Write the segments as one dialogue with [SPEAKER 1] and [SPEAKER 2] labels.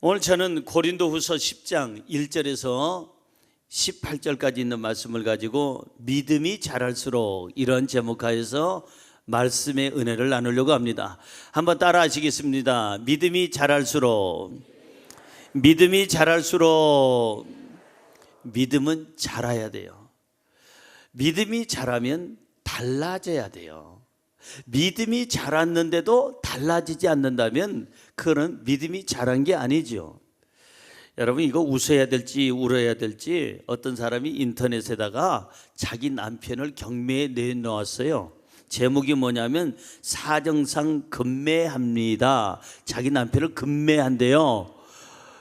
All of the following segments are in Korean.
[SPEAKER 1] 오늘 저는 고린도후서 10장 1절에서 18절까지 있는 말씀을 가지고 믿음이 자랄수록 이런 제목하에서 말씀의 은혜를 나누려고 합니다. 한번 따라 하시겠습니다. 믿음이 자랄수록, 믿음이 자랄수록. 믿음은 자라야 돼요. 믿음이 자라면 달라져야 돼요. 믿음이 자랐는데도 달라지지 않는다면 그건 믿음이 자란 게 아니죠. 여러분, 이거 웃어야 될지 울어야 될지 어떤 사람이 인터넷에다가 자기 남편을 경매에 내놓았어요. 제목이 뭐냐면 사정상 금매합니다. 자기 남편을 금매한대요.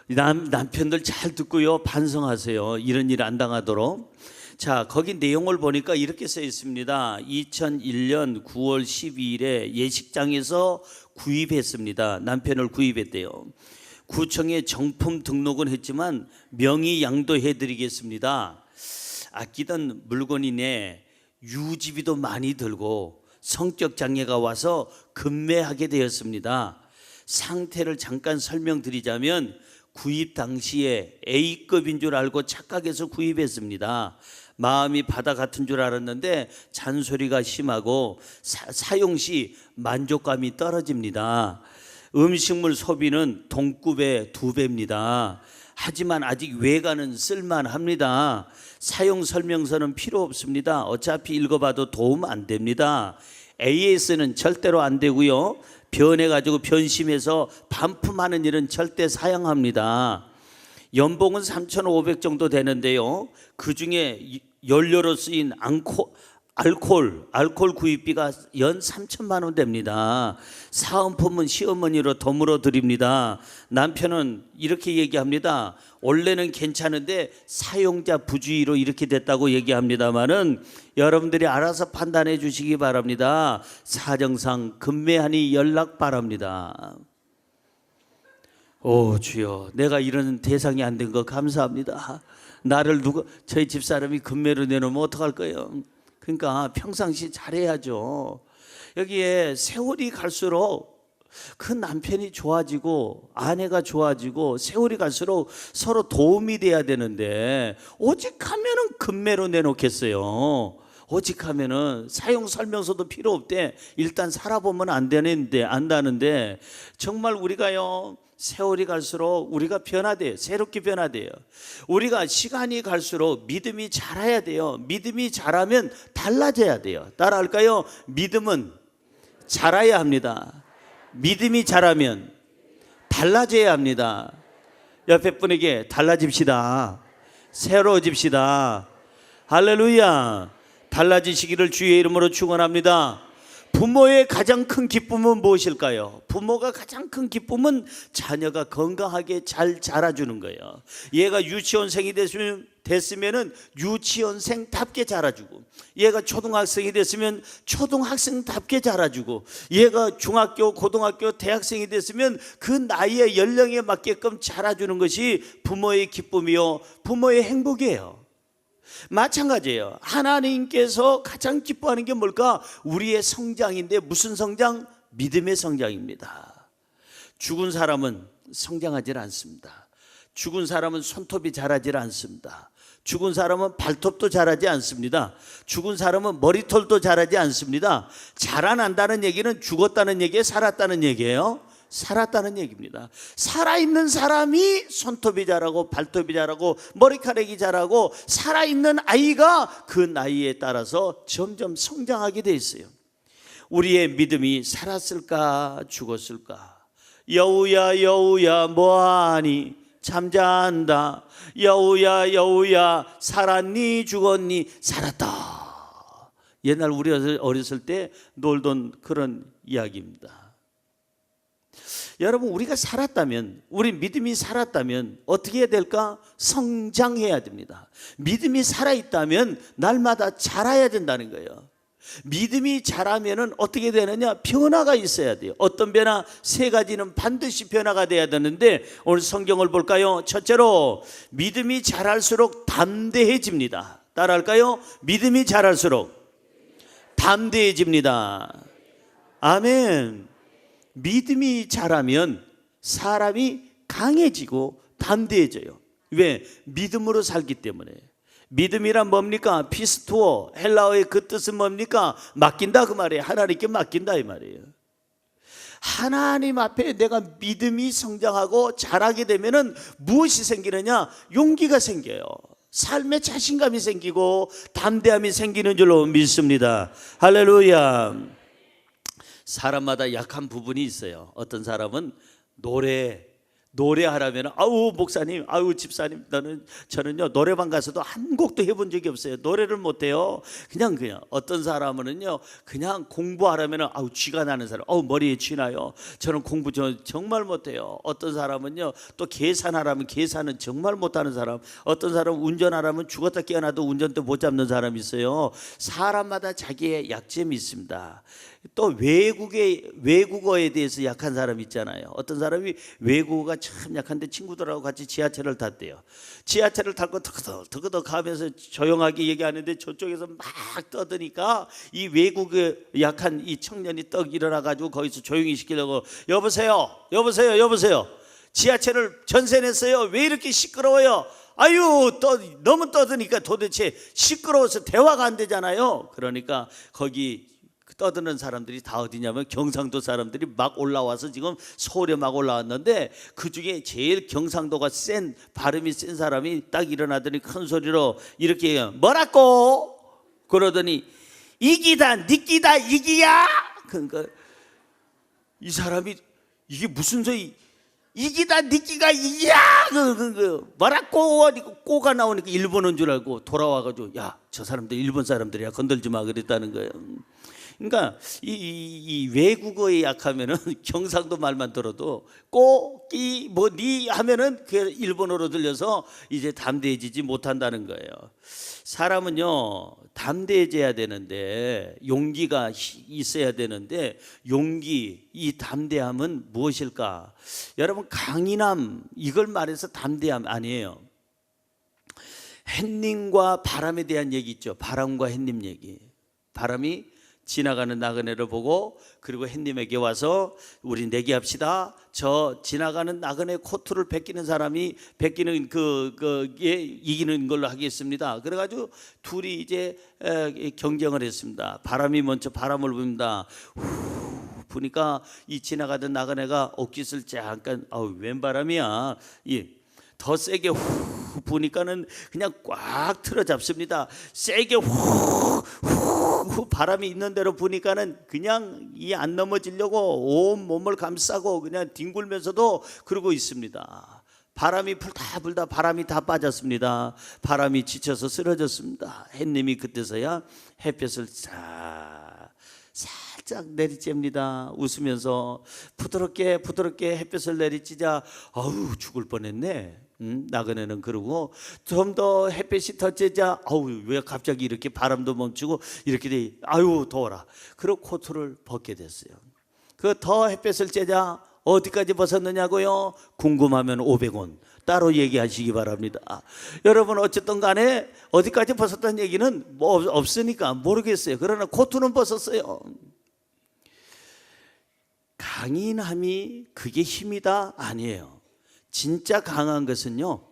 [SPEAKER 1] 남편들 잘 듣고요, 반성하세요. 이런 일 안 당하도록. 자, 거기 내용을 보니까 이렇게 써 있습니다. 2001년 9월 12일에 예식장에서 구입했습니다. 남편을 구입했대요. 구청에 정품 등록은 했지만 명의 양도해 드리겠습니다. 아끼던 물건이네. 유지비도 많이 들고 성격 장애가 와서 금매하게 되었습니다. 상태를 잠깐 설명드리자면 구입 당시에 A급인 줄 알고 착각해서 구입했습니다. 마음이 바다 같은 줄 알았는데 잔소리가 심하고 사용 시 만족감이 떨어집니다. 음식물 소비는 동급의 2배입니다. 하지만 아직 외관은 쓸만합니다. 사용 설명서는 필요 없습니다. 어차피 읽어봐도 도움 안 됩니다. AS는 절대로 안 되고요. 변해가지고 변심해서 반품하는 일은 절대 사양합니다. 연봉은 3,500 정도 되는데요. 그 중에 연료로 쓰인 알코올 구입비가 연 3천만 원 됩니다. 사은품은 시어머니로 덤으로 드립니다. 남편은 이렇게 얘기합니다. 원래는 괜찮은데 사용자 부주의로 이렇게 됐다고 얘기합니다만은 여러분들이 알아서 판단해 주시기 바랍니다. 사정상 금매하니 연락 바랍니다. 오 주여, 내가 이런 대상이 안 된 거 감사합니다. 나를 저희 집사람이 금매로 내놓으면 어떡할 거예요? 그러니까 평상시 잘해야죠. 여기에 세월이 갈수록 그 남편이 좋아지고 아내가 좋아지고 세월이 갈수록 서로 도움이 돼야 되는데 오직 하면은 금매로 내놓겠어요. 오직 하면은 사용 설명서도 필요 없대. 일단 살아보면 안 되는데 안다는데 정말 우리가요, 세월이 갈수록 우리가 변화돼요. 새롭게 변화돼요. 우리가 시간이 갈수록 믿음이 자라야 돼요. 믿음이 자라면 달라져야 돼요. 따라할까요? 믿음은 자라야 합니다. 믿음이 자라면 달라져야 합니다. 옆에 분에게 달라집시다. 새로워집시다. 할렐루야. 달라지시기를 주의 이름으로 축원합니다. 부모의 가장 큰 기쁨은 무엇일까요? 부모가 가장 큰 기쁨은 자녀가 건강하게 잘 자라주는 거예요. 얘가 유치원생이 됐으면 유치원생답게 자라주고, 얘가 초등학생이 됐으면 초등학생답게 자라주고, 얘가 중학교, 고등학교, 대학생이 됐으면 그 나이의 연령에 맞게끔 자라주는 것이 부모의 기쁨이요, 부모의 행복이에요. 마찬가지예요. 하나님께서 가장 기뻐하는 게 뭘까? 우리의 성장인데 무슨 성장? 믿음의 성장입니다. 죽은 사람은 성장하지 않습니다. 죽은 사람은 손톱이 자라지 않습니다. 죽은 사람은 발톱도 자라지 않습니다. 죽은 사람은 머리털도 자라지 않습니다. 자라난다는 얘기는 죽었다는 얘기예요, 살았다는 얘기예요? 살았다는 얘기입니다. 살아있는 사람이 손톱이 자라고 발톱이 자라고 머리카락이 자라고 살아있는 아이가 그 나이에 따라서 점점 성장하게 돼 있어요. 우리의 믿음이 살았을까 죽었을까? 여우야 여우야 뭐하니 잠잔다. 여우야 여우야 살았니 죽었니? 살았다. 옛날 우리 어렸을 때 놀던 그런 이야기입니다. 여러분, 우리가 살았다면, 우리 믿음이 살았다면 어떻게 해야 될까? 성장해야 됩니다. 믿음이 살아있다면 날마다 자라야 된다는 거예요. 믿음이 자라면 어떻게 되느냐? 변화가 있어야 돼요. 어떤 변화? 3가지는 반드시 변화가 돼야 되는데 오늘 성경을 볼까요? 첫째로 믿음이 자랄수록 담대해집니다. 따라할까요? 믿음이 자랄수록 담대해집니다. 아멘. 믿음이 자라면 사람이 강해지고 담대해져요. 왜? 믿음으로 살기 때문에. 믿음이란 뭡니까? 피스투어, 헬라어의 그 뜻은 뭡니까? 맡긴다 그 말이에요. 하나님께 맡긴다 이 말이에요. 하나님 앞에 내가 믿음이 성장하고 자라게 되면은 무엇이 생기느냐? 용기가 생겨요. 삶에 자신감이 생기고 담대함이 생기는 줄로 믿습니다. 할렐루야. 사람마다 약한 부분이 있어요. 어떤 사람은 노래하라면 아우 목사님, 아우 집사님, 저는요 노래방 가서도 한 곡도 해본 적이 없어요. 노래를 못해요. 그냥 어떤 사람은요 그냥 공부하라면 아우 쥐가 나는 사람, 아우 머리에 쥐 나요. 저는 공부 정말 못해요. 어떤 사람은요 또 계산하라면 계산은 정말 못하는 사람, 어떤 사람은 운전하라면 죽었다 깨어나도 운전대 못 잡는 사람이 있어요. 사람마다 자기의 약점이 있습니다. 또 외국어에 대해서 약한 사람 있잖아요. 어떤 사람이 외국어가 참 약한데 친구들하고 같이 지하철을 탔대요. 지하철을 타고 더그덕 하면서 조용하게 얘기하는데 저쪽에서 막 떠드니까 이 외국어에 약한 이 청년이 떡 일어나가지고 거기서 조용히 시키려고 여보세요 지하철을 전세 냈어요. 왜 이렇게 시끄러워요? 아유 너무 떠드니까 도대체 시끄러워서 대화가 안 되잖아요. 그러니까 거기 떠드는 사람들이 다 어디냐면 경상도 사람들이 막 올라와서 지금 서울에 막 올라왔는데 그중에 제일 경상도가 센 발음이 센 사람이 딱 일어나더니 큰 소리로 이렇게 해요. 뭐라고? 그러더니 이기다 니끼다 이기야. 그러니까 이 사람이 이게 무슨 소리? 이기다 니끼가 이기야. 뭐라고? 꼬가 나오니까 일본어인 줄 알고 돌아와가지고 야 저 사람들 일본 사람들이야 건들지 마 그랬다는 거예요. 그러니까 이 외국어에 약하면은 경상도 말만 들어도 꼬끼 뭐니 하면은 그 일본어로 들려서 이제 담대해지지 못한다는 거예요. 사람은요 담대해져야 되는데 용기가 있어야 되는데 용기, 이 담대함은 무엇일까? 여러분 강인함 이걸 말해서 담대함 아니에요. 햇님과 바람에 대한 얘기 있죠. 바람과 햇님 얘기. 바람이 지나가는 나그네를 보고 그리고 햇님에게 와서 우리 내기합시다. 저 지나가는 나그네 코트를 베끼는 사람이 베끼는 이기는 걸로 하겠습니다. 그래가지고 둘이 이제 경쟁을 했습니다. 바람이 먼저 바람을 붑니다. 보니까 이 지나가던 나그네가 옷깃을 잠깐 웬 바람이야. 더 세게 후 부니까는 그냥 꽉 틀어 잡습니다. 세게 후 바람이 있는 대로 부니까는 그냥 이 안 넘어지려고 온 몸을 감싸고 그냥 뒹굴면서도 그러고 있습니다. 바람이 불다 바람이 다 빠졌습니다. 바람이 지쳐서 쓰러졌습니다. 햇님이 그때서야 햇볕을 살짝 내리쬐입니다. 웃으면서 부드럽게 햇볕을 내리쬐자 아우 죽을 뻔했네. 나그네는 그러고 좀 더 햇볕이 더 쬐자 왜 갑자기 이렇게 바람도 멈추고 이렇게 돼 아유 더워라. 그리고 코트를 벗게 됐어요. 그 더 햇볕을 쬐자 어디까지 벗었느냐고요? 궁금하면 500원 따로 얘기하시기 바랍니다. 여러분 어쨌든 간에 어디까지 벗었다는 얘기는 뭐 없으니까 모르겠어요. 그러나 코트는 벗었어요. 강인함이 그게 힘이다? 아니에요. 진짜 강한 것은요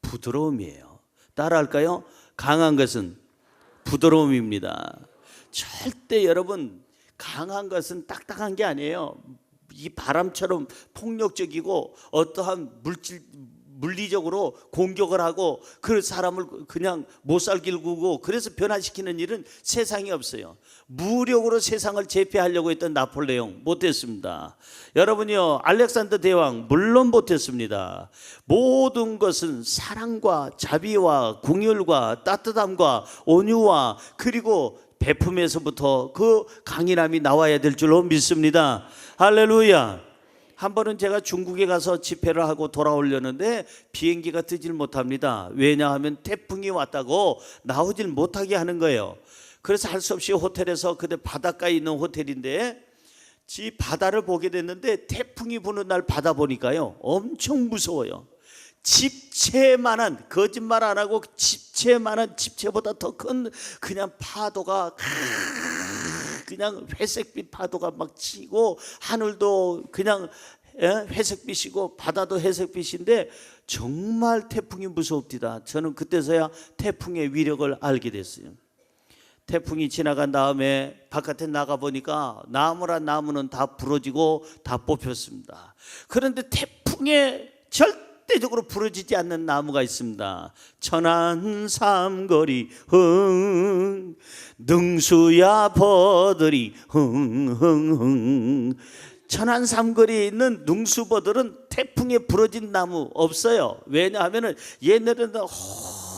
[SPEAKER 1] 부드러움이에요. 따라할까요? 강한 것은 부드러움입니다. 절대 여러분 강한 것은 딱딱한 게 아니에요. 이 바람처럼 폭력적이고 어떠한 물리적으로 공격을 하고 그 사람을 그냥 못 살게 구고 그래서 변화시키는 일은 세상에 없어요. 무력으로 세상을 제패하려고 했던 나폴레옹 못했습니다. 여러분이요 알렉산더 대왕 물론 못했습니다. 모든 것은 사랑과 자비와 긍휼과 따뜻함과 온유와 그리고 베품에서부터 그 강인함이 나와야 될 줄로 믿습니다. 할렐루야. 한 번은 제가 중국에 가서 집회를 하고 돌아오려는데 비행기가 뜨질 못합니다. 왜냐하면 태풍이 왔다고 나오질 못하게 하는 거예요. 그래서 할 수 없이 호텔에서 그때 바닷가에 있는 호텔인데 지 바다를 보게 됐는데 태풍이 부는 날 바다 보니까요 엄청 무서워요. 집채만한 거짓말 안 하고 집채만한 집채보다 더 큰 그냥 파도가 그냥 회색빛 파도가 막 치고 하늘도 그냥 회색빛이고 바다도 회색빛인데 정말 태풍이 무섭디다. 저는 그때서야 태풍의 위력을 알게 됐어요. 태풍이 지나간 다음에 바깥에 나가보니까 나무란 나무는 다 부러지고 다 뽑혔습니다. 그런데 태풍에 절대적으로 부러지지 않는 나무가 있습니다. 천안 삼거리 흥 능수야 버들이 흥흥흥. 천안 삼거리에 있는 능수버들은 태풍에 부러진 나무 없어요. 왜냐하면 얘네들은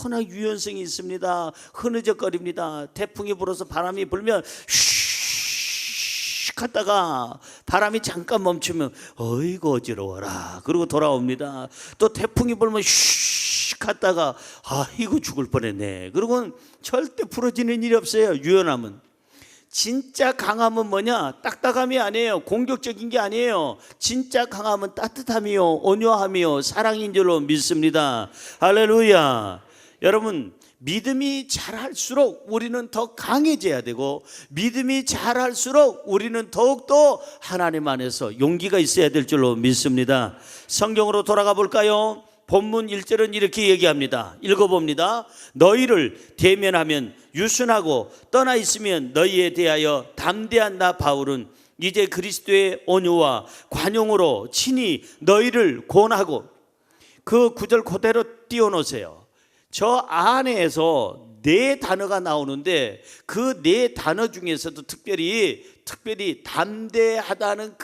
[SPEAKER 1] 워낙 유연성이 있습니다. 흐느적거립니다. 태풍이 불어서 바람이 불면 슉 갔다가 바람이 잠깐 멈추면 어이구 어지러워라 그러고 돌아옵니다. 또 태풍이 불면 슉 갔다가 아이고 죽을 뻔했네 그러고는 절대 부러지는 일이 없어요. 유연함은. 진짜 강함은 뭐냐? 딱딱함이 아니에요. 공격적인 게 아니에요. 진짜 강함은 따뜻함이요 온유함이요 사랑인 줄로 믿습니다. 할렐루야. 여러분, 믿음이 잘할수록 우리는 더 강해져야 되고 믿음이 잘할수록 우리는 더욱더 하나님 안에서 용기가 있어야 될 줄로 믿습니다. 성경으로 돌아가 볼까요? 본문 1절은 이렇게 얘기합니다. 읽어봅니다. 너희를 대면하면 유순하고 떠나 있으면 너희에 대하여 담대한 나 바울은 이제 그리스도의 온유와 관용으로 친히 너희를 권하고. 그 구절 그대로 띄워놓으세요. 저 안에서 네 단어가 나오는데 그 네 단어 중에서도 특별히 담대하다는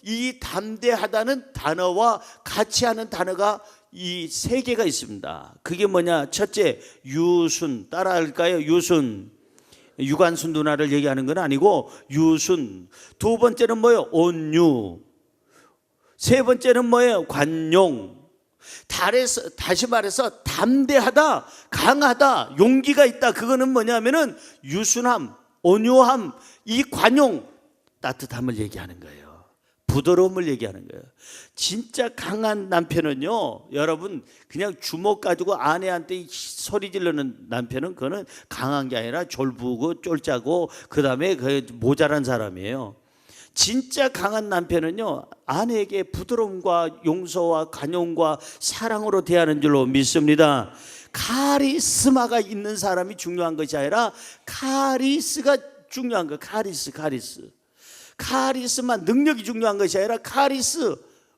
[SPEAKER 1] 이 담대하다는 단어와 같이 하는 단어가 이 세 개가 있습니다. 그게 뭐냐? 첫째, 유순. 따라할까요? 유순. 유관순 누나를 얘기하는 건 아니고 유순. 두 번째는 뭐예요? 온유. 세 번째는 뭐예요? 관용. 다시 말해서 담대하다, 강하다, 용기가 있다. 그거는 뭐냐면은 유순함, 온유함, 이 관용, 따뜻함을 얘기하는 거예요. 부드러움을 얘기하는 거예요. 진짜 강한 남편은요, 여러분 그냥 주먹 가지고 아내한테 소리 지르는 남편은 그거는 강한 게 아니라 졸부고 쫄짜고 그 다음에 모자란 사람이에요. 진짜 강한 남편은요, 아내에게 부드러움과 용서와 관용과 사랑으로 대하는 줄로 믿습니다. 카리스마가 있는 사람이 중요한 것이 아니라 카리스가 중요한 거예요. 카리스마 능력이 중요한 것이 아니라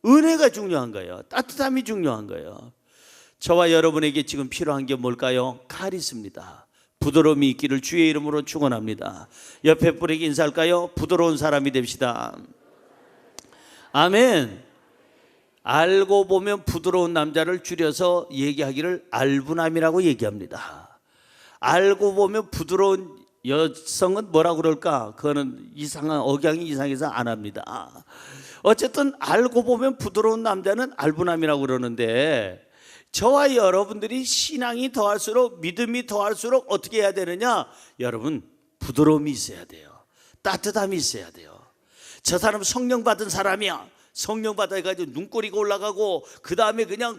[SPEAKER 1] 은혜가 중요한 거예요. 따뜻함이 중요한 거예요. 저와 여러분에게 지금 필요한 게 뭘까요? 카리스입니다. 부드러움이 있기를 주의 이름으로 축원합니다. 옆에 분에게 인사할까요? 부드러운 사람이 됩시다. 아멘. 알고 보면 부드러운 남자를 줄여서 얘기하기를 알부남이라고 얘기합니다. 알고 보면 부드러운 여성은 뭐라고 그럴까? 그거는 이상한 억양이 이상해서 안 합니다. 어쨌든 알고 보면 부드러운 남자는 알부남이라고 그러는데, 저와 여러분들이 신앙이 더할수록 믿음이 더할수록 어떻게 해야 되느냐? 여러분, 부드러움이 있어야 돼요. 따뜻함이 있어야 돼요. 저 사람 성령 받은 사람이야. 성령 받아가지고 눈꼬리가 올라가고 그 다음에 그냥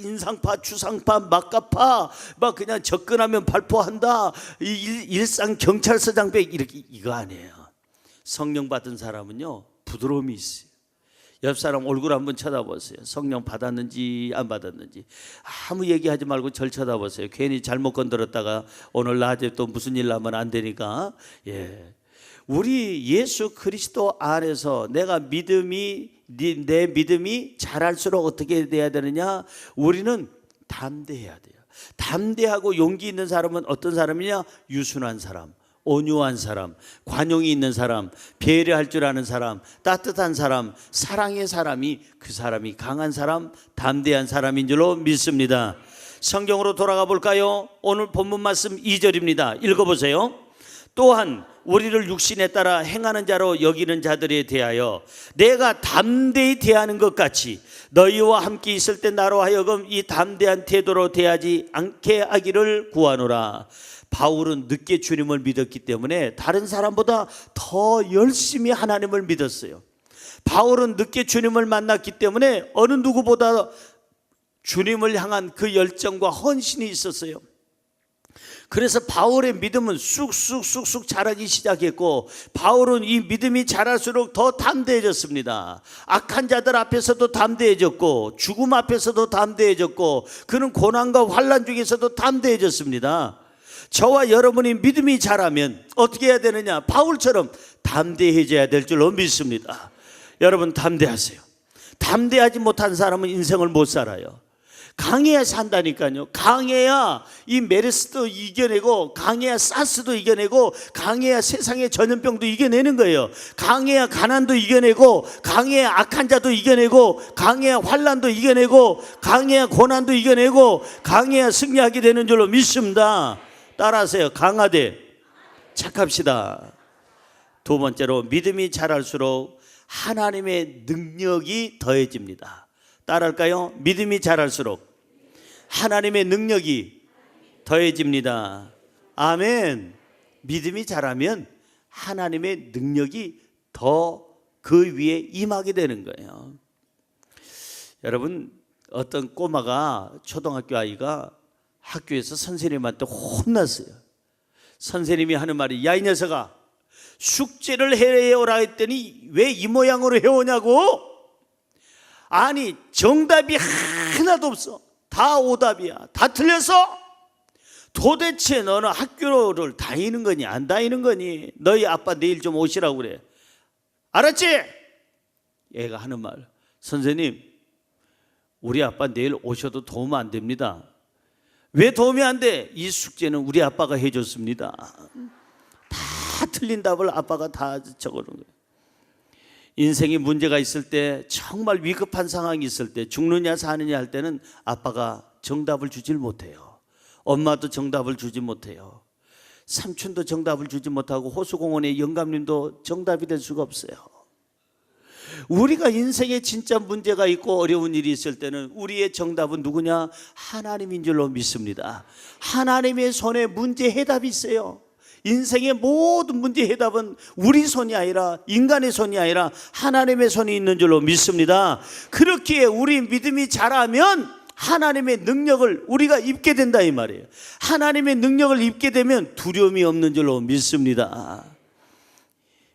[SPEAKER 1] 인상파, 추상파, 막가파 막 그냥 접근하면 발포한다. 일상 경찰서장백 이렇게 이거 아니에요. 성령 받은 사람은요 부드러움이 있어요. 옆 사람 얼굴 한번 쳐다보세요. 성령 받았는지 안 받았는지 아무 얘기하지 말고 절 쳐다보세요. 괜히 잘못 건드렸다가 오늘 낮에 또 무슨 일 나면 안 되니까. 우리 예수 그리스도 안에서 내 믿음이 자랄수록 어떻게 돼야 되느냐? 우리는 담대해야 돼요. 담대하고 용기 있는 사람은 어떤 사람이냐? 유순한 사람, 온유한 사람, 관용이 있는 사람, 배려할 줄 아는 사람, 따뜻한 사람, 사랑의 사람이, 그 사람이 강한 사람, 담대한 사람인 줄로 믿습니다. 성경으로 돌아가 볼까요? 오늘 본문 말씀 2절입니다. 읽어보세요. 또한 우리를 육신에 따라 행하는 자로 여기는 자들에 대하여 내가 담대히 대하는 것 같이 너희와 함께 있을 때 나로 하여금 이 담대한 태도로 대하지 않게 하기를 구하노라. 바울은 늦게 주님을 믿었기 때문에 다른 사람보다 더 열심히 하나님을 믿었어요. 바울은 늦게 주님을 만났기 때문에 어느 누구보다 주님을 향한 그 열정과 헌신이 있었어요. 그래서 바울의 믿음은 쑥쑥쑥쑥 자라기 시작했고, 바울은 이 믿음이 자랄수록 더 담대해졌습니다. 악한 자들 앞에서도 담대해졌고, 죽음 앞에서도 담대해졌고, 그는 고난과 환난 중에서도 담대해졌습니다. 저와 여러분이 믿음이 자라면 어떻게 해야 되느냐? 바울처럼 담대해져야 될 줄로 믿습니다. 여러분, 담대하세요. 담대하지 못한 사람은 인생을 못 살아요. 강해야 산다니까요. 강해야 이 메르스도 이겨내고, 강해야 사스도 이겨내고, 강해야 세상의 전염병도 이겨내는 거예요. 강해야 가난도 이겨내고, 강해야 악한 자도 이겨내고, 강해야 환난도 이겨내고, 강해야 고난도 이겨내고, 강해야 승리하게 되는 줄로 믿습니다. 따라하세요. 강하되 착합시다. 두 번째로, 믿음이 자랄수록 하나님의 능력이 더해집니다. 따라할까요? 믿음이 자랄수록 하나님의 능력이 더해집니다. 아멘. 믿음이 자라면 하나님의 능력이 더 그 위에 임하게 되는 거예요. 여러분, 어떤 꼬마가, 초등학교 아이가 학교에서 선생님한테 혼났어요. 선생님이 하는 말이, 야, 이 녀석아, 숙제를 해오라 했더니 왜 이 모양으로 해오냐고? 아니, 정답이 하나도 없어. 다 오답이야. 다 틀렸어. 도대체 너는 학교를 다니는 거니 안 다니는 거니? 너희 아빠 내일 좀 오시라고 그래. 알았지? 얘가 하는 말, 선생님, 우리 아빠 내일 오셔도 도움 안 됩니다. 왜 도움이 안 돼? 이 숙제는 우리 아빠가 해줬습니다. 다 틀린 답을 아빠가 다 적어놓은 거예요. 인생에 문제가 있을 때, 정말 위급한 상황이 있을 때, 죽느냐 사느냐 할 때는 아빠가 정답을 주질 못해요. 엄마도 정답을 주지 못해요. 삼촌도 정답을 주지 못하고, 호수공원의 영감님도 정답이 될 수가 없어요. 우리가 인생에 진짜 문제가 있고 어려운 일이 있을 때는 우리의 정답은 누구냐? 하나님인 줄로 믿습니다. 하나님의 손에 문제 해답이 있어요. 인생의 모든 문제 해답은 우리 손이 아니라, 인간의 손이 아니라 하나님의 손이 있는 줄로 믿습니다. 그렇기에 우리 믿음이 자라면 하나님의 능력을 우리가 입게 된다 이 말이에요. 하나님의 능력을 입게 되면 두려움이 없는 줄로 믿습니다.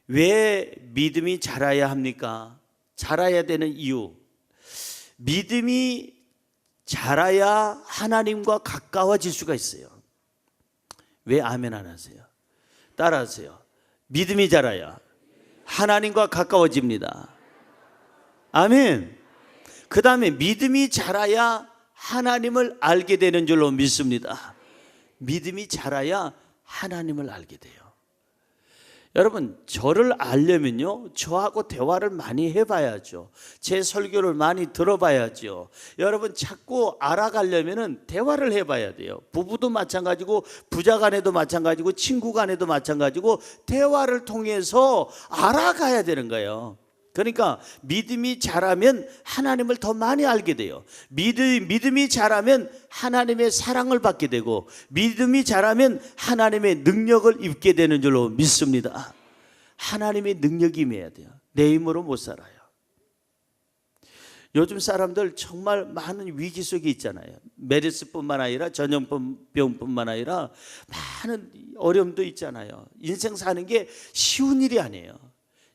[SPEAKER 1] 왜 믿음이 자라야 합니까? 자라야 되는 이유, 믿음이 자라야 하나님과 가까워질 수가 있어요. 왜 아멘 안 하세요? 따라하세요. 믿음이 자라야 하나님과 가까워집니다. 아멘. 그 다음에 믿음이 자라야 하나님을 알게 되는 줄로 믿습니다. 믿음이 자라야 하나님을 알게 돼요. 여러분, 저를 알려면요, 저하고 대화를 많이 해봐야죠. 제 설교를 많이 들어봐야죠. 여러분, 자꾸 알아가려면 대화를 해봐야 돼요. 부부도 마찬가지고, 부자 간에도 마찬가지고, 친구 간에도 마찬가지고, 대화를 통해서 알아가야 되는 거예요. 그러니까 믿음이 자라면 하나님을 더 많이 알게 돼요. 믿음이 자라면 하나님의 사랑을 받게 되고, 믿음이 자라면 하나님의 능력을 입게 되는 줄로 믿습니다. 하나님의 능력이 임해야 돼요. 내 힘으로 못 살아요. 요즘 사람들 정말 많은 위기 속에 있잖아요. 메르스뿐만 아니라 전염병뿐만 아니라 많은 어려움도 있잖아요. 인생 사는 게 쉬운 일이 아니에요.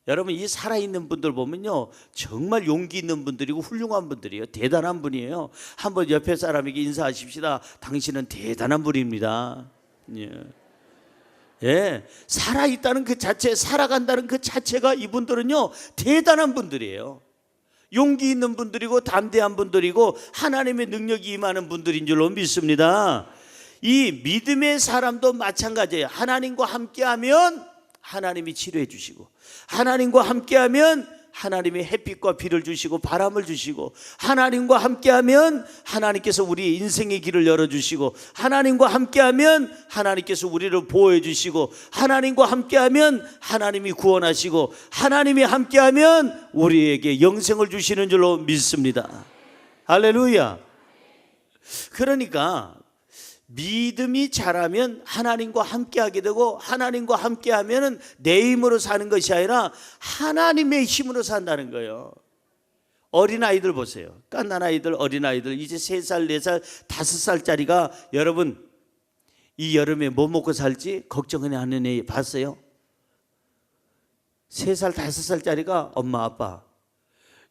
[SPEAKER 1] 여러분, 이 살아있는 분들 보면요, 정말 용기 있는 분들이고 훌륭한 분들이에요. 대단한 분이에요. 한번 옆에 사람에게 인사하십시다. 당신은 대단한 분입니다. 예, 살아있다는 그 자체, 살아간다는 그 자체가 이분들은요, 대단한 분들이에요. 용기 있는 분들이고 담대한 분들이고 하나님의 능력이 임하는 분들인 줄로 믿습니다. 이 믿음의 사람도 마찬가지예요. 하나님과 함께하면 하나님이 치료해 주시고, 하나님과 함께하면 하나님이 햇빛과 비를 주시고 바람을 주시고, 하나님과 함께하면 하나님께서 우리의 인생의 길을 열어주시고, 하나님과 함께하면 하나님께서 우리를 보호해 주시고, 하나님과 함께하면 하나님이 구원하시고, 하나님이 함께하면 우리에게 영생을 주시는 줄로 믿습니다. 할렐루야. 그러니까 믿음이 자라면 하나님과 함께하게 되고, 하나님과 함께하면 내 힘으로 사는 것이 아니라 하나님의 힘으로 산다는 거예요. 어린아이들 보세요. 갓난 아이들, 어린아이들, 이제 3살, 4살, 5살짜리가 여러분 이 여름에 뭐 먹고 살지 걱정하는 애 봤어요? 3살, 5살짜리가 엄마 아빠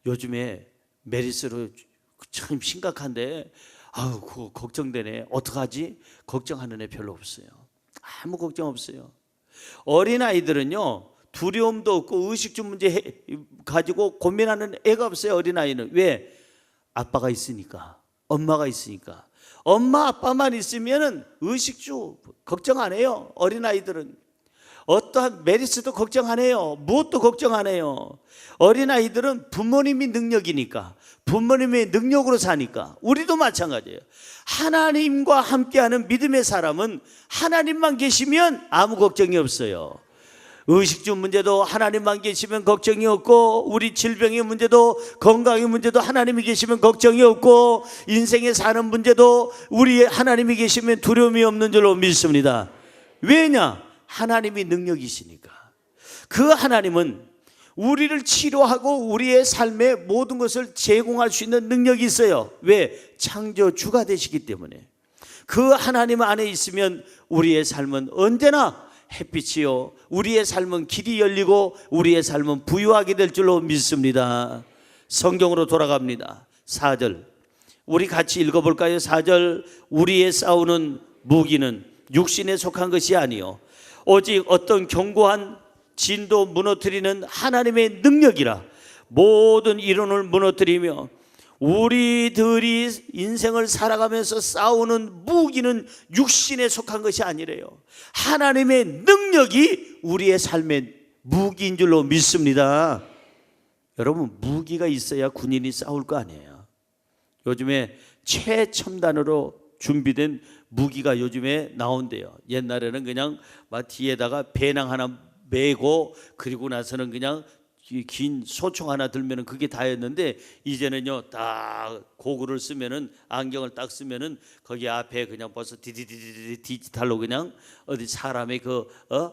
[SPEAKER 1] 요즘에 메르스로 참 심각한데 아우 그거 걱정되네. 어떡하지? 걱정하는 애 별로 없어요. 아무 걱정 없어요. 어린아이들은요 두려움도 없고 의식주 문제 가지고 고민하는 애가 없어요. 어린아이는. 왜? 아빠가 있으니까, 엄마가 있으니까. 엄마 아빠만 있으면 의식주 걱정 안 해요. 어린아이들은 어떠한 메르스도 걱정 안 해요. 무엇도 걱정 안 해요. 어린아이들은 부모님이 능력이니까, 부모님의 능력으로 사니까. 우리도 마찬가지예요. 하나님과 함께하는 믿음의 사람은 하나님만 계시면 아무 걱정이 없어요. 의식주 문제도 하나님만 계시면 걱정이 없고, 우리 질병의 문제도 건강의 문제도 하나님이 계시면 걱정이 없고, 인생에 사는 문제도 우리 하나님이 계시면 두려움이 없는 줄로 믿습니다. 왜냐? 하나님이 능력이시니까. 그 하나님은 우리를 치료하고 우리의 삶의 모든 것을 제공할 수 있는 능력이 있어요. 왜? 창조주가 되시기 때문에. 그 하나님 안에 있으면 우리의 삶은 언제나 햇빛이요, 우리의 삶은 길이 열리고 우리의 삶은 부유하게 될 줄로 믿습니다. 성경으로 돌아갑니다. 4절 우리 같이 읽어볼까요? 4절 우리의 싸우는 무기는 육신에 속한 것이 아니요 오직 어떤 견고한 진도 무너뜨리는 하나님의 능력이라. 모든 이론을 무너뜨리며 우리들이 인생을 살아가면서 싸우는 무기는 육신에 속한 것이 아니래요. 하나님의 능력이 우리의 삶의 무기인 줄로 믿습니다. 여러분, 무기가 있어야 군인이 싸울 거 아니에요. 요즘에 최첨단으로 준비된 무기가 요즘에 나온대요. 옛날에는 그냥 막 뒤에다가 배낭 하나 메고 그리고 나서는 그냥 긴 소총 하나 들면은 그게 다였는데, 이제는요 딱 고글을 쓰면은, 안경을 딱 쓰면은 거기 앞에 그냥 벌써 디지털로 그냥 어디 사람의 그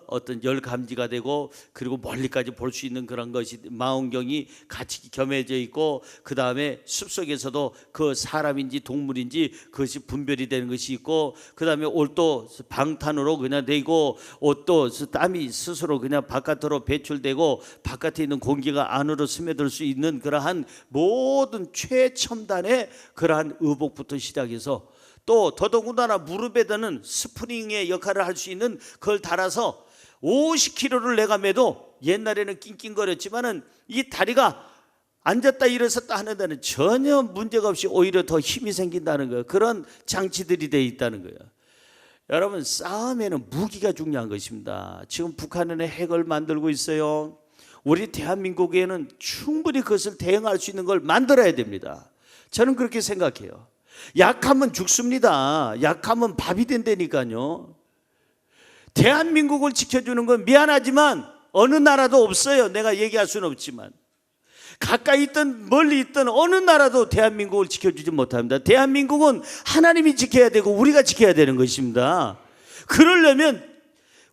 [SPEAKER 1] 어떤 열 감지가 되고, 그리고 멀리까지 볼 수 있는 그런 것이 망원경이 같이 겸해져 있고, 그 다음에 숲속에서도 그 사람인지 동물인지 그것이 분별이 되는 것이 있고, 그 다음에 옷도 방탄으로 그냥 되고, 옷도 땀이 스스로 그냥 바깥으로 배출되고 바깥에 있는 공기가 안으로 스며들 수 있는 그러한 모든 최첨단의 그러한 의복부터 시작해서, 또 더더군다나 무릎에 드는 스프링의 역할을 할 수 있는 그걸 달아서 50kg를 내가 매도, 옛날에는 낑낑거렸지만은 이 다리가 앉았다 일어섰다 하는 데는 전혀 문제가 없이 오히려 더 힘이 생긴다는 거예요. 그런 장치들이 되어 있다는 거예요. 여러분, 싸움에는 무기가 중요한 것입니다. 지금 북한은 핵을 만들고 있어요. 우리 대한민국에는 충분히 그것을 대응할 수 있는 걸 만들어야 됩니다. 저는 그렇게 생각해요. 약하면 죽습니다. 약하면 밥이 된다니까요. 대한민국을 지켜주는 건 미안하지만 어느 나라도 없어요. 내가 얘기할 수는 없지만 가까이 있든 멀리 있든 어느 나라도 대한민국을 지켜주지 못합니다. 대한민국은 하나님이 지켜야 되고 우리가 지켜야 되는 것입니다. 그러려면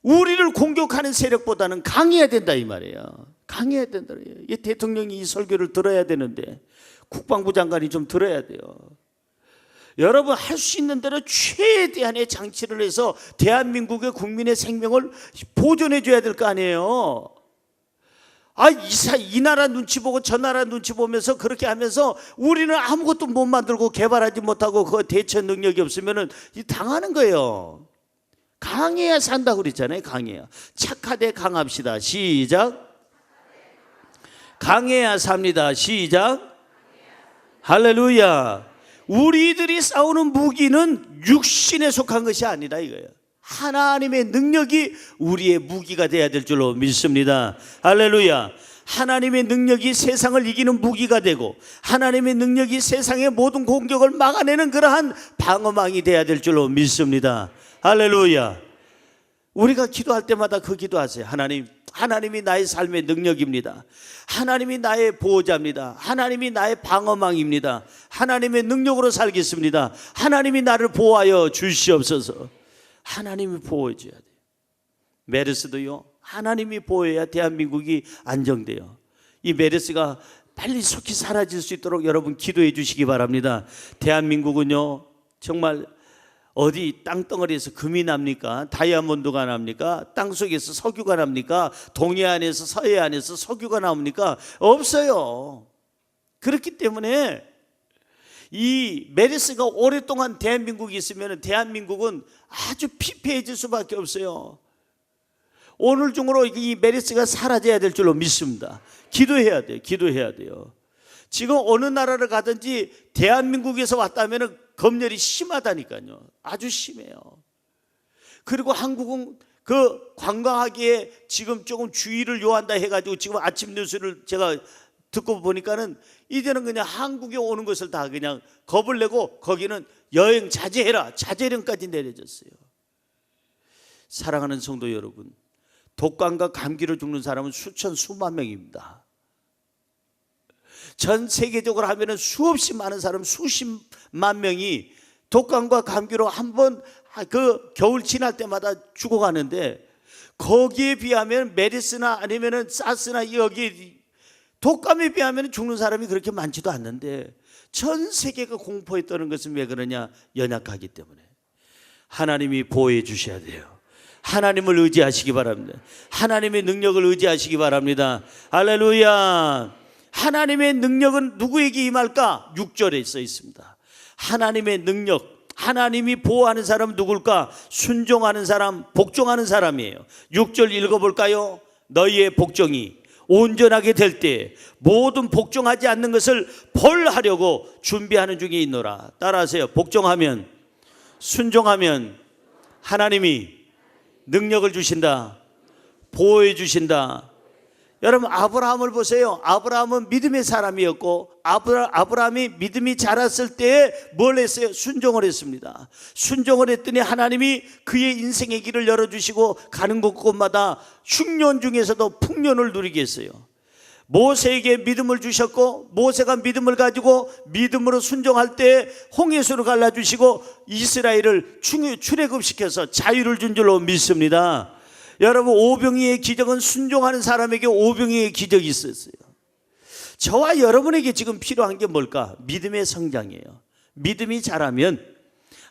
[SPEAKER 1] 우리를 공격하는 세력보다는 강해야 된다 이 말이에요. 강해야 된다. 이 대통령이 이 설교를 들어야 되는데 국방부 장관이 좀 들어야 돼요. 여러분, 할 수 있는 대로 최대한의 장치를 해서 대한민국의 국민의 생명을 보존해 줘야 될 거 아니에요. 이 나라 눈치 보고 저 나라 눈치 보면서 그렇게 하면서 우리는 아무것도 못 만들고 개발하지 못하고 그 대처 능력이 없으면 당하는 거예요. 강해야 산다고 그랬잖아요. 강해야. 착하되 강합시다. 시작. 강해야 삽니다. 시작. 할렐루야. 우리들이 싸우는 무기는 육신에 속한 것이 아니라 이거예요. 하나님의 능력이 우리의 무기가 되어야 될 줄로 믿습니다. 할렐루야. 하나님의 능력이 세상을 이기는 무기가 되고, 하나님의 능력이 세상의 모든 공격을 막아내는 그러한 방어망이 되어야 될 줄로 믿습니다. 할렐루야. 우리가 기도할 때마다 그 기도하세요. 하나님이 나의 삶의 능력입니다. 하나님이 나의 보호자입니다. 하나님이 나의 방어망입니다. 하나님의 능력으로 살겠습니다. 하나님이 나를 보호하여 주시옵소서. 하나님이 보호해 줘야 돼요. 메르스도요, 하나님이 보호해야 대한민국이 안정돼요. 이 메르스가 빨리 속히 사라질 수 있도록 여러분 기도해 주시기 바랍니다. 대한민국은요 정말 어디 땅덩어리에서 금이 납니까? 다이아몬드가 납니까? 땅속에서 석유가 납니까? 동해안에서 서해안에서 석유가 나옵니까? 없어요. 그렇기 때문에 이 메르스가 오랫동안 대한민국에 있으면 대한민국은 아주 피폐해질 수밖에 없어요. 오늘 중으로 이 메르스가 사라져야 될 줄로 믿습니다. 기도해야 돼요. 기도해야 돼요. 지금 어느 나라를 가든지 대한민국에서 왔다면 검열이 심하다니까요. 아주 심해요. 그리고 한국은 그 관광하기에 지금 조금 주의를 요한다 해가지고 지금 아침 뉴스를 제가 듣고 보니까는 이제는 그냥 한국에 오는 것을 다 그냥 겁을 내고 거기는 여행 자제해라, 자제령까지 내려졌어요. 사랑하는 성도 여러분, 독감과 감기로 죽는 사람은 수천 수만 명입니다. 전 세계적으로 하면은 수없이 많은 사람, 수십만 명이 독감과 감기로 한번 그 겨울 지날 때마다 죽어가는데, 거기에 비하면 메르스나 아니면은 사스나 여기 독감에 비하면 죽는 사람이 그렇게 많지도 않는데, 전 세계가 공포에 떠는 것은 왜 그러냐? 연약하기 때문에. 하나님이 보호해 주셔야 돼요. 하나님을 의지하시기 바랍니다. 하나님의 능력을 의지하시기 바랍니다. 할렐루야. 하나님의 능력은 누구에게 임할까? 6절에 써 있습니다. 하나님의 능력, 하나님이 보호하는 사람은 누굴까? 순종하는 사람, 복종하는 사람이에요. 6절 읽어볼까요? 너희의 복종이 온전하게 될 때 모든 복종하지 않는 것을 벌하려고 준비하는 중에 있노라. 따라하세요. 복종하면, 순종하면 하나님이 능력을 주신다, 보호해 주신다. 여러분, 아브라함을 보세요. 아브라함은 믿음의 사람이었고, 아브라함이 믿음이 자랐을 때에 뭘 했어요? 순종을 했습니다. 순종을 했더니 하나님이 그의 인생의 길을 열어주시고 가는 곳곳마다 흉년 중에서도 풍년을 누리게 했어요. 모세에게 믿음을 주셨고, 모세가 믿음을 가지고 믿음으로 순종할 때 홍해수를 갈라주시고 이스라엘을 출애굽시켜서 자유를 준 줄로 믿습니다. 여러분, 오병이의 기적은 순종하는 사람에게 오병이의 기적이 있었어요. 저와 여러분에게 지금 필요한 게 뭘까? 믿음의 성장이에요. 믿음이 자라면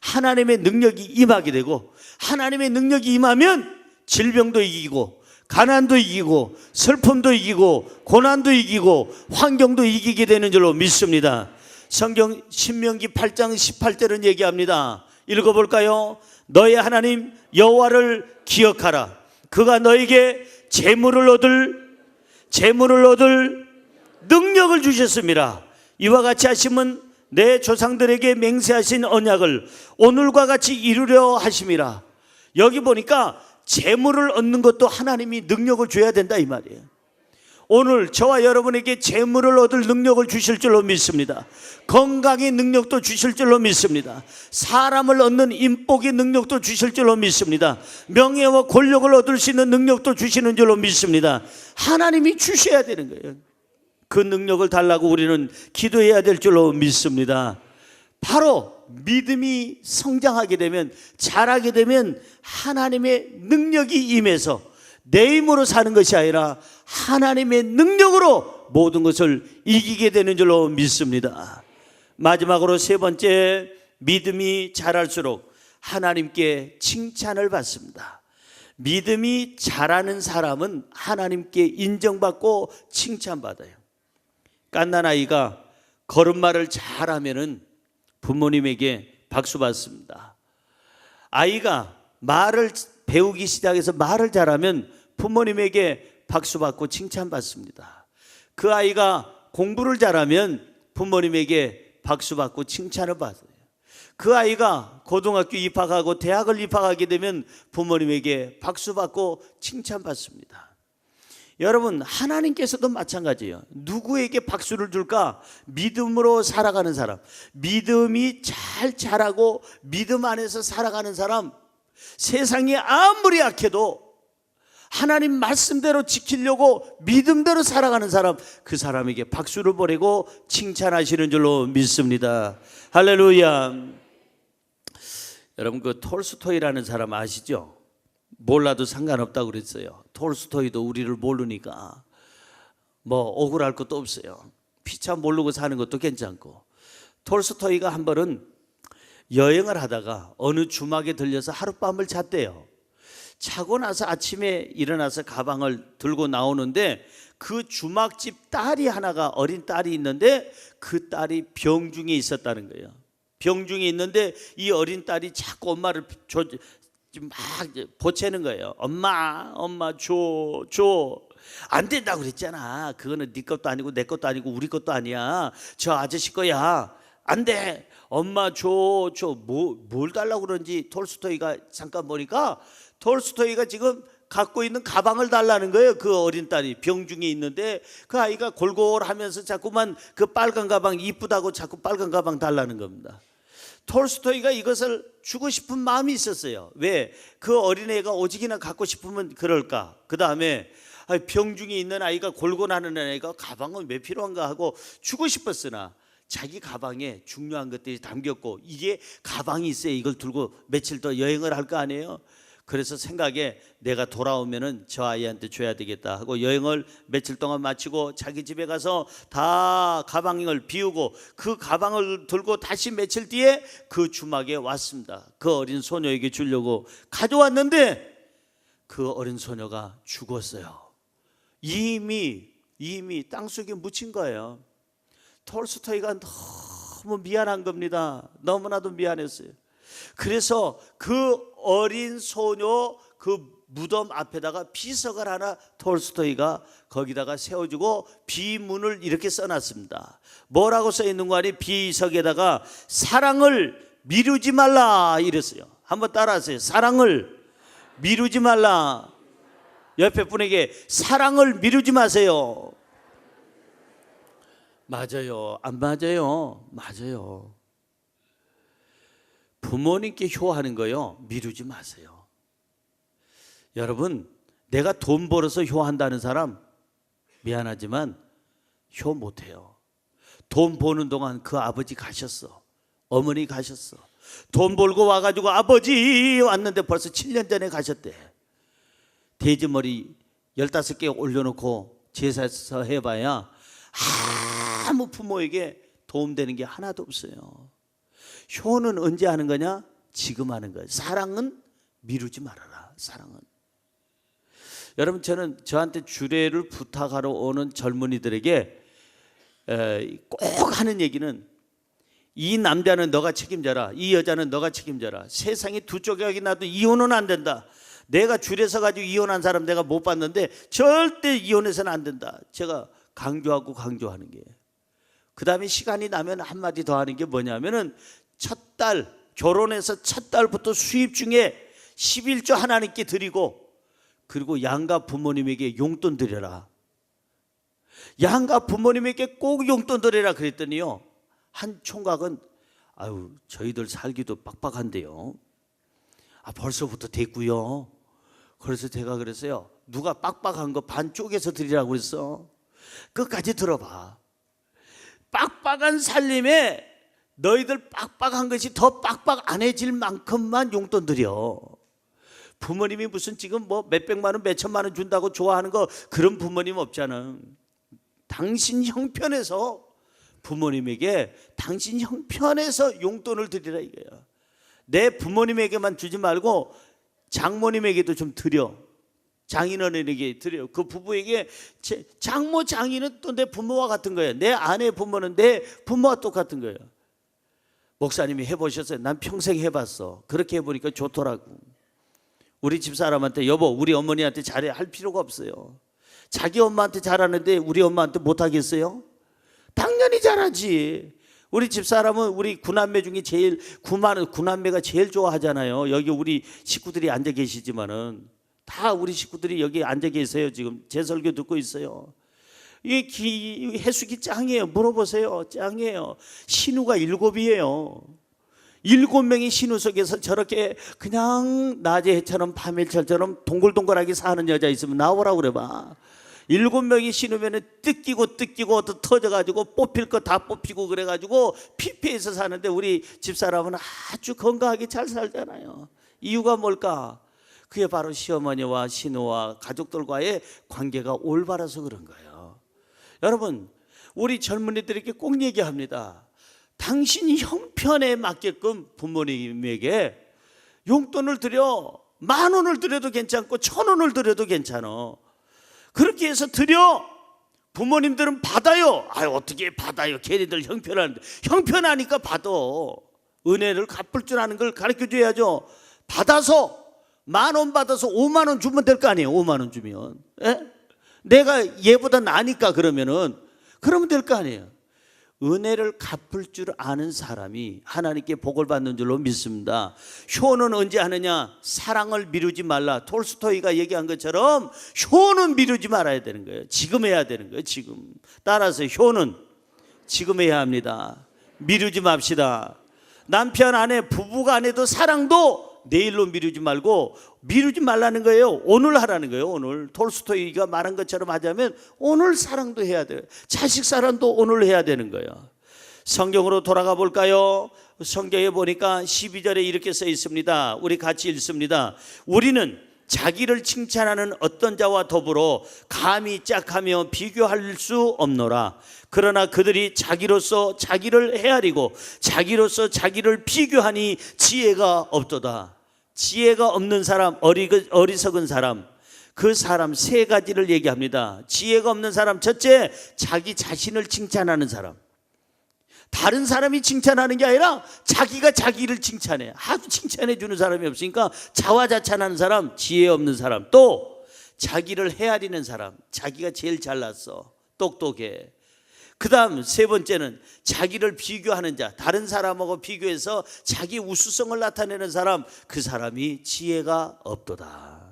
[SPEAKER 1] 하나님의 능력이 임하게 되고, 하나님의 능력이 임하면 질병도 이기고, 가난도 이기고, 슬픔도 이기고, 고난도 이기고, 환경도 이기게 되는 줄로 믿습니다. 성경 신명기 8장 18절은 얘기합니다. 읽어볼까요? 너의 하나님 여호와를 기억하라. 그가 너에게 재물을 얻을 능력을 주셨습니다. 이와 같이 하심은 내 조상들에게 맹세하신 언약을 오늘과 같이 이루려 하심이라. 여기 보니까 재물을 얻는 것도 하나님이 능력을 줘야 된다 이 말이에요. 오늘 저와 여러분에게 재물을 얻을 능력을 주실 줄로 믿습니다. 건강의 능력도 주실 줄로 믿습니다. 사람을 얻는 인복의 능력도 주실 줄로 믿습니다. 명예와 권력을 얻을 수 있는 능력도 주시는 줄로 믿습니다. 하나님이 주셔야 되는 거예요. 그 능력을 달라고 우리는 기도해야 될 줄로 믿습니다. 바로 믿음이 성장하게 되면, 자라게 되면 하나님의 능력이 임해서 내 힘으로 사는 것이 아니라 하나님의 능력으로 모든 것을 이기게 되는 줄로 믿습니다. 마지막으로 세 번째, 믿음이 자랄수록 하나님께 칭찬을 받습니다. 믿음이 자라는 사람은 하나님께 인정받고 칭찬받아요. 갓난아이가 걸음마를 잘하면은 부모님에게 박수 받습니다. 아이가 말을 배우기 시작해서 말을 잘하면 부모님에게 박수 받고 칭찬받습니다. 그 아이가 공부를 잘하면 부모님에게 박수 받고 칭찬을 받아요. 그 아이가 고등학교 입학하고 대학을 입학하게 되면 부모님에게 박수 받고 칭찬받습니다. 여러분, 하나님께서도 마찬가지예요. 누구에게 박수를 줄까? 믿음으로 살아가는 사람, 믿음이 잘 자라고 믿음 안에서 살아가는 사람, 세상이 아무리 약해도 하나님 말씀대로 지키려고 믿음대로 살아가는 사람, 그 사람에게 박수를 보내고 칭찬하시는 줄로 믿습니다. 할렐루야. 여러분, 그 톨스토이라는 사람 아시죠? 몰라도 상관없다고 그랬어요. 톨스토이도 우리를 모르니까 뭐 억울할 것도 없어요. 피차 모르고 사는 것도 괜찮고. 톨스토이가 한 번은 여행을 하다가 어느 주막에 들려서 하룻밤을 잤대요. 자고 나서 아침에 일어나서 가방을 들고 나오는데 그 주막집 딸이 하나가, 어린 딸이 있는데 그 딸이 병중에 있었다는 거예요. 병중에 있는데 이 어린 딸이 자꾸 엄마를 막 보채는 거예요. 엄마 줘. 안 된다고 그랬잖아. 그거는 네 것도 아니고 내 것도 아니고 우리 것도 아니야. 저 아저씨 거야. 안 돼. 엄마 줘. 뭘 달라고 그런지 톨스토이가 잠깐 보니까 톨스토이가 지금 갖고 있는 가방을 달라는 거예요. 그 어린 딸이 병중에 있는데 그 아이가 골골하면서 자꾸만 그 빨간 가방 이쁘다고 자꾸 빨간 가방 달라는 겁니다. 톨스토이가 이것을 주고 싶은 마음이 있었어요. 왜? 그 어린애가 오직이나 갖고 싶으면 그럴까? 그 다음에 병중에 있는 아이가, 골골하는 아이가 가방은 왜 필요한가 하고 주고 싶었으나 자기 가방에 중요한 것들이 담겼고 이게 가방이 있어야 이걸 들고 며칠 더 여행을 할 거 아니에요. 그래서 생각에 내가 돌아오면은 저 아이한테 줘야 되겠다 하고 여행을 며칠 동안 마치고 자기 집에 가서 다 가방을 비우고 그 가방을 들고 다시 며칠 뒤에 그 주막에 왔습니다. 그 어린 소녀에게 주려고 가져왔는데 그 어린 소녀가 죽었어요. 이미 땅속에 묻힌 거예요. 톨스토이가 너무 미안한 겁니다. 너무나도 미안했어요. 그래서 그 어린 소녀 그 무덤 앞에다가 비석을 하나 톨스토이가 거기다가 세워주고 비문을 이렇게 써놨습니다. 뭐라고 써있는 거 아니? 비석에다가 사랑을 미루지 말라 이랬어요. 한번 따라하세요. 사랑을 미루지 말라. 옆에 분에게 사랑을 미루지 마세요. 맞아요. 안 맞아요? 맞아요. 부모님께 효하는 거요, 미루지 마세요. 여러분, 내가 돈 벌어서 효한다는 사람 미안하지만 효 못해요. 돈 버는 동안 그 아버지 가셨어. 어머니 가셨어. 돈 벌고 와가지고 아버지 왔는데 벌써 7년 전에 가셨대. 돼지머리 15개 올려놓고 제사에서 해봐야 아무 부모에게 도움되는 게 하나도 없어요. 효는 언제 하는 거냐? 지금 하는 거예요. 사랑은 미루지 말아라. 사랑은. 여러분, 저는 저한테 주례를 부탁하러 오는 젊은이들에게 꼭 하는 얘기는 이 남자는 너가 책임져라. 이 여자는 너가 책임져라. 세상에 두 쪽이 나도 이혼은 안 된다. 내가 줄에 서가지고 이혼한 사람 내가 못 봤는데 절대 이혼해서는 안 된다. 제가 강조하는 게. 그 다음에 시간이 나면 한마디 더 하는 게 뭐냐면은 첫 달, 결혼해서 첫 달부터 수입 중에 11조 하나님께 드리고 그리고 양가 부모님에게 용돈 드려라. 양가 부모님에게 꼭 용돈 드려라 그랬더니요, 한 총각은 아유 저희들 살기도 빡빡한데요. 벌써부터 됐고요. 그래서 제가 그랬어요. 누가 빡빡한 거 반 쪼개서 드리라고 그랬어. 끝까지 들어봐. 빡빡한 살림에 너희들 빡빡한 것이 더 빡빡 안 해질 만큼만 용돈 드려. 부모님이 무슨 지금 뭐 몇백만 원 몇천만 원 준다고 좋아하는 거 그런 부모님 없잖아. 당신 형편에서 부모님에게 당신 형편에서 용돈을 드리라 이거야. 내 부모님에게만 주지 말고 장모님에게도 좀 드려. 장인어른에게 드려요. 그 부부에게 장모 장인은 또 내 부모와 같은 거예요. 내 아내 부모는 내 부모와 똑같은 거예요. 목사님이 해보셨어요? 난 평생 해봤어. 그렇게 해보니까 좋더라고. 우리 집사람한테 여보 우리 어머니한테 잘해 할 필요가 없어요. 자기 엄마한테 잘하는데 우리 엄마한테 못하겠어요? 당연히 잘하지. 우리 집사람은 우리 구남매 중에 제일 구남매가 제일 좋아하잖아요. 여기 우리 식구들이 앉아 계시지만은 다 우리 식구들이 여기 앉아 계세요. 지금 제 설교 듣고 있어요. 이 해숙이 짱이에요. 물어보세요. 짱이에요. 신우가 7이에요. 7명의 신우 속에서 저렇게 그냥 낮의 해처럼 밤의 철처럼 동글동글하게 사는 여자 있으면 나오라고 그래봐. 7명이 신우면은 뜯기고 어떤 터져가지고 뽑힐 거 다 뽑히고 그래가지고 피폐해서 사는데 우리 집사람은 아주 건강하게 잘 살잖아요. 이유가 뭘까? 그게 바로 시어머니와 신우와 가족들과의 관계가 올바라서 그런 거예요. 여러분, 우리 젊은이들에게 꼭 얘기합니다. 당신 형편에 맞게끔 부모님에게 용돈을 드려. 10,000원을 드려도 괜찮고 1,000원을 드려도 괜찮아. 그렇게 해서 드려. 부모님들은 받아요. 어떻게 받아요? 걔네들 형편하는데. 형편하니까 받아. 은혜를 갚을 줄 아는 걸 가르쳐 줘야죠. 받아서 10,000원 받아서 50,000원 주면 될 거 아니에요. 50,000원 주면. 내가 얘보다 나니까 그러면 될 거 아니에요. 은혜를 갚을 줄 아는 사람이 하나님께 복을 받는 줄로 믿습니다. 효는 언제 하느냐? 사랑을 미루지 말라. 톨스토이가 얘기한 것처럼 효는 미루지 말아야 되는 거예요. 지금 해야 되는 거예요. 지금. 따라서 효는 지금 해야 합니다. 미루지 맙시다. 남편 아내 부부가 안 해도 사랑도 내일로 미루지 말고, 미루지 말라는 거예요. 오늘 하라는 거예요. 오늘. 톨스토이가 말한 것처럼 하자면 오늘 사랑도 해야 돼요. 자식 사랑도 오늘 해야 되는 거예요. 성경으로 돌아가 볼까요? 성경에 보니까 12절에 이렇게 써 있습니다. 우리 같이 읽습니다. 우리는 자기를 칭찬하는 어떤 자와 더불어 감히 짝하며 비교할 수 없노라. 그러나 그들이 자기로서 자기를 헤아리고 자기로서 자기를 비교하니 지혜가 없도다. 지혜가 없는 사람, 어리석은 사람, 그 사람 세 가지를 얘기합니다. 지혜가 없는 사람, 첫째, 자기 자신을 칭찬하는 사람. 다른 사람이 칭찬하는 게 아니라 자기가 자기를 칭찬해. 아주 칭찬해 주는 사람이 없으니까 자화자찬하는 사람, 지혜 없는 사람. 또 자기를 헤아리는 사람, 자기가 제일 잘났어, 똑똑해. 그 다음 세 번째는 자기를 비교하는 자, 다른 사람하고 비교해서 자기 우수성을 나타내는 사람, 그 사람이 지혜가 없도다.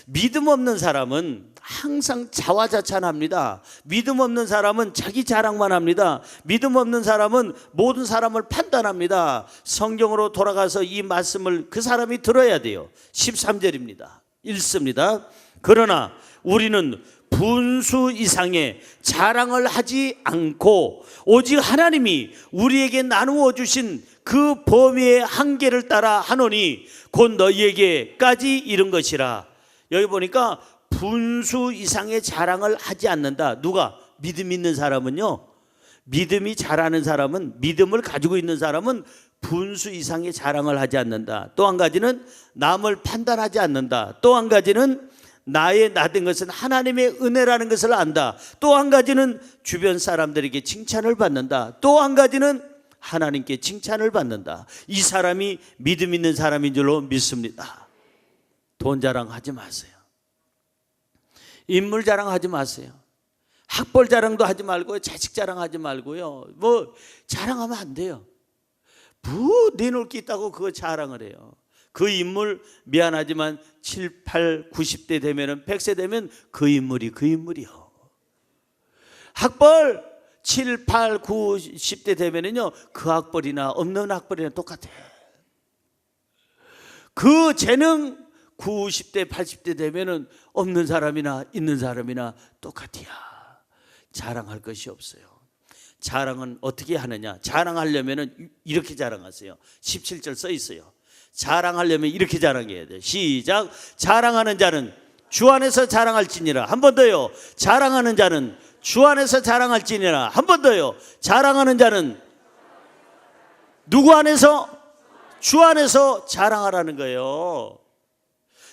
[SPEAKER 1] 믿음 없는 사람은 항상 자화자찬합니다. 믿음 없는 사람은 자기 자랑만 합니다. 믿음 없는 사람은 모든 사람을 판단합니다. 성경으로 돌아가서 이 말씀을 그 사람이 들어야 돼요. 13절입니다. 읽습니다. 그러나 우리는 분수 이상의 자랑을 하지 않고 오직 하나님이 우리에게 나누어 주신 그 범위의 한계를 따라 하노니 곧 너희에게까지 이른 것이라. 여기 보니까 분수 이상의 자랑을 하지 않는다. 누가? 믿음 있는 사람은요, 믿음이 잘하는 사람은, 믿음을 가지고 있는 사람은 분수 이상의 자랑을 하지 않는다. 또 한 가지는 남을 판단하지 않는다. 또 한 가지는 나의 나된 것은 하나님의 은혜라는 것을 안다. 또 한 가지는 주변 사람들에게 칭찬을 받는다. 또 한 가지는 하나님께 칭찬을 받는다. 이 사람이 믿음 있는 사람인 줄로 믿습니다. 돈 자랑하지 마세요. 인물 자랑하지 마세요. 학벌 자랑도 하지 말고요. 자식 자랑하지 말고요. 뭐 자랑하면 안 돼요. 뭐 내놓을 게 있다고 그거 자랑을 해요. 그 인물 미안하지만 7, 8, 90대 되면은 100세 되면 그 인물이 그 인물이요. 학벌 7, 8, 9, 10대 되면은요, 그 학벌이나 없는 학벌이나 똑같아요. 그 재능 90대, 80대 되면은 없는 사람이나 있는 사람이나 똑같이야. 자랑할 것이 없어요. 자랑은 어떻게 하느냐? 자랑하려면은 이렇게 자랑하세요. 17절 써 있어요. 자랑하려면 이렇게 자랑해야 돼요. 시작. 자랑하는 자는 주 안에서 자랑할지니라. 한 번 더요. 자랑하는 자는 주 안에서 자랑할지니라. 한 번 더요. 자랑하는 자는 누구 안에서? 주 안에서 자랑하라는 거예요.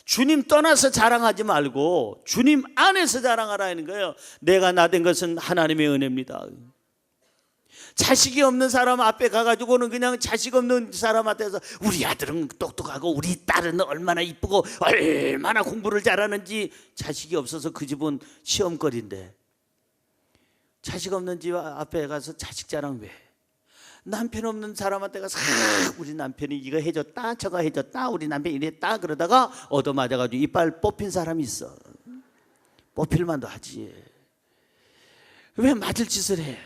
[SPEAKER 1] 주님 떠나서 자랑하지 말고 주님 안에서 자랑하라는 거예요. 내가 나된 것은 하나님의 은혜입니다. 자식이 없는 사람 앞에 가가지고는 그냥 자식 없는 사람한테서 우리 아들은 똑똑하고 우리 딸은 얼마나 이쁘고 얼마나 공부를 잘하는지. 자식이 없어서 그 집은 시험거리인데 자식 없는 집 앞에 가서 자식 자랑 왜? 남편 없는 사람한테 가서 우리 남편이 이거 해줬다 저거 해줬다 우리 남편이 이랬다 그러다가 얻어맞아가지고 이빨 뽑힌 사람이 있어. 뽑힐만도 하지. 왜 맞을 짓을 해?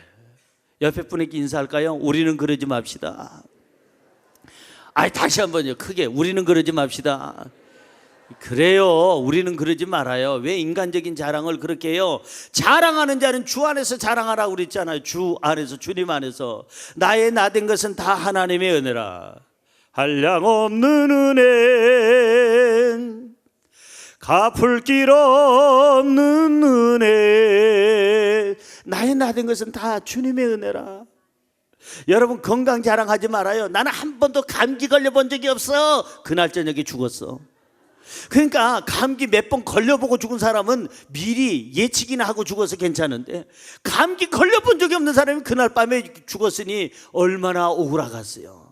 [SPEAKER 1] 옆에 분에게 인사할까요? 우리는 그러지 맙시다. 다시 한번요. 크게 우리는 그러지 맙시다. 그래요. 우리는 그러지 말아요. 왜 인간적인 자랑을 그렇게 해요? 자랑하는 자는 주 안에서 자랑하라고 그랬잖아요. 주 안에서, 주님 안에서. 나의 나된 것은 다 하나님의 은혜라. 한량없는 은혜, 갚을 길 없는 은혜. 나의 나된 것은 다 주님의 은혜라. 여러분 건강 자랑하지 말아요. 나는 한 번도 감기 걸려본 적이 없어. 그날 저녁에 죽었어. 그러니까 감기 몇 번 걸려보고 죽은 사람은 미리 예측이나 하고 죽어서 괜찮은데, 감기 걸려본 적이 없는 사람이 그날 밤에 죽었으니 얼마나 억울하겠어요.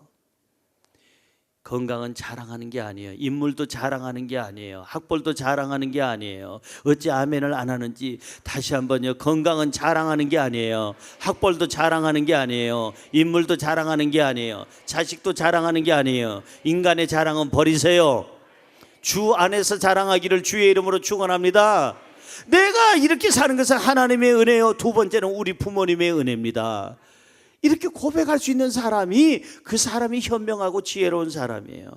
[SPEAKER 1] 건강은 자랑하는 게 아니에요. 인물도 자랑하는 게 아니에요. 학벌도 자랑하는 게 아니에요. 어찌 아멘을 안 하는지 다시 한번요. 건강은 자랑하는 게 아니에요. 학벌도 자랑하는 게 아니에요. 인물도 자랑하는 게 아니에요. 자식도 자랑하는 게 아니에요. 인간의 자랑은 버리세요. 주 안에서 자랑하기를 주의 이름으로 축원합니다. 내가 이렇게 사는 것은 하나님의 은혜요, 두 번째는 우리 부모님의 은혜입니다. 이렇게 고백할 수 있는 사람이 그 사람이 현명하고 지혜로운 사람이에요.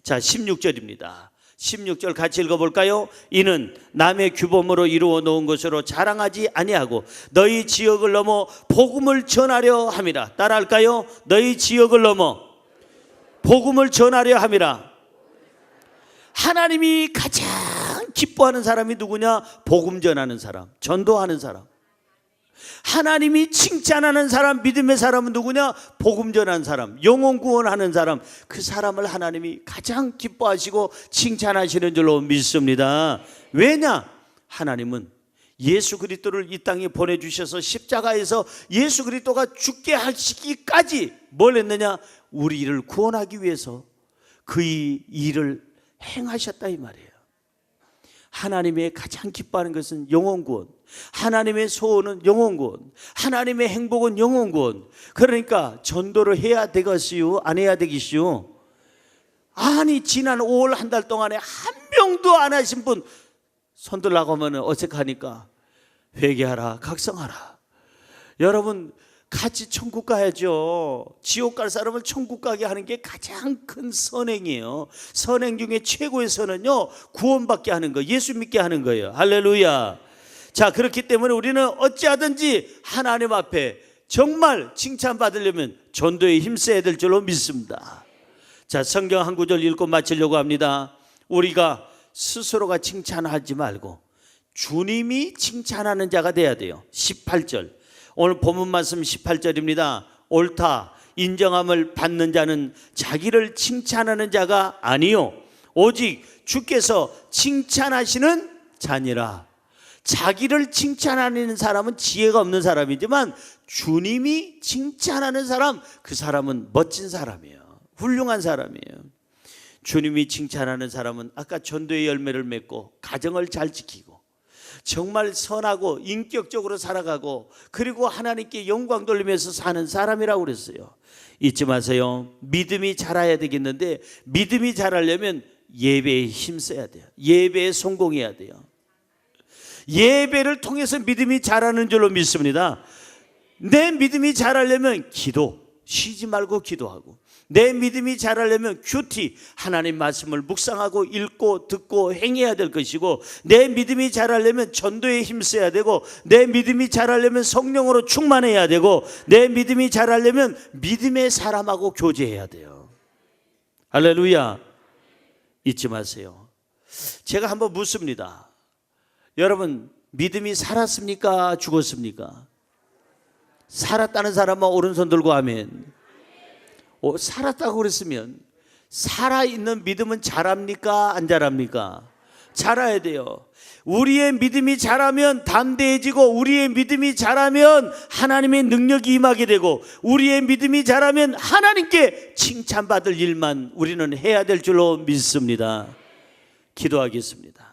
[SPEAKER 1] 자, 16절입니다. 16절 같이 읽어볼까요? 이는 남의 규범으로 이루어 놓은 것으로 자랑하지 아니하고 너희 지역을 넘어 복음을 전하려 함이라. 따라할까요? 너희 지역을 넘어 복음을 전하려 함이라. 하나님이 가장 기뻐하는 사람이 누구냐? 복음 전하는 사람, 전도하는 사람. 하나님이 칭찬하는 사람, 믿음의 사람은 누구냐? 복음 전하는 사람, 영혼 구원하는 사람. 그 사람을 하나님이 가장 기뻐하시고 칭찬하시는 줄로 믿습니다. 왜냐? 하나님은 예수 그리스도를 이 땅에 보내주셔서 십자가에서 예수 그리스도가 죽게 하시기까지 뭘 했느냐? 우리를 구원하기 위해서 그 일을 행하셨다 이 말이에요. 하나님의 가장 기뻐하는 것은 영혼 구원, 하나님의 소원은 영혼 구원, 하나님의 행복은 영혼 구원. 그러니까 전도를 해야 되겠어요? 안 해야 되겠어요? 아니, 지난 5월 한 달 동안에 한 명도 안 하신 분 손들라고 하면 어색하니까 회개하라, 각성하라. 여러분 같이 천국 가야죠. 지옥 갈 사람을 천국 가게 하는 게 가장 큰 선행이에요. 선행 중에 최고의 선은요, 구원받게 하는 거, 예수 믿게 하는 거예요. 할렐루야. 자, 그렇기 때문에 우리는 어찌하든지 하나님 앞에 정말 칭찬받으려면 전도에 힘써야 될 줄로 믿습니다. 자, 성경 한 구절 읽고 마치려고 합니다. 우리가 스스로가 칭찬하지 말고 주님이 칭찬하는 자가 돼야 돼요. 18절, 오늘 본문 말씀 18절입니다. 옳다 인정함을 받는 자는 자기를 칭찬하는 자가 아니요 오직 주께서 칭찬하시는 자니라. 자기를 칭찬하는 사람은 지혜가 없는 사람이지만 주님이 칭찬하는 사람, 그 사람은 멋진 사람이에요. 훌륭한 사람이에요. 주님이 칭찬하는 사람은 아까 전도의 열매를 맺고 가정을 잘 지키고 정말 선하고 인격적으로 살아가고 그리고 하나님께 영광 돌리면서 사는 사람이라고 그랬어요. 잊지 마세요. 믿음이 자라야 되겠는데 믿음이 자라려면 예배에 힘써야 돼요. 예배에 성공해야 돼요. 예배를 통해서 믿음이 자라는 줄로 믿습니다. 내 믿음이 자라려면 기도, 쉬지 말고 기도하고, 내 믿음이 자라려면 큐티, 하나님 말씀을 묵상하고 읽고 듣고 행해야 될 것이고, 내 믿음이 자라려면 전도에 힘써야 되고, 내 믿음이 자라려면 성령으로 충만해야 되고, 내 믿음이 자라려면 믿음의 사람하고 교제해야 돼요. 할렐루야. 잊지 마세요. 제가 한번 묻습니다. 여러분 믿음이 살았습니까? 죽었습니까? 살았다는 사람은 오른손 들고 아멘. 살았다고 그랬으면 살아있는 믿음은 자랍니까? 안 자랍니까? 자라야 돼요. 우리의 믿음이 자라면 담대해지고, 우리의 믿음이 자라면 하나님의 능력이 임하게 되고, 우리의 믿음이 자라면 하나님께 칭찬받을 일만 우리는 해야 될 줄로 믿습니다. 기도하겠습니다.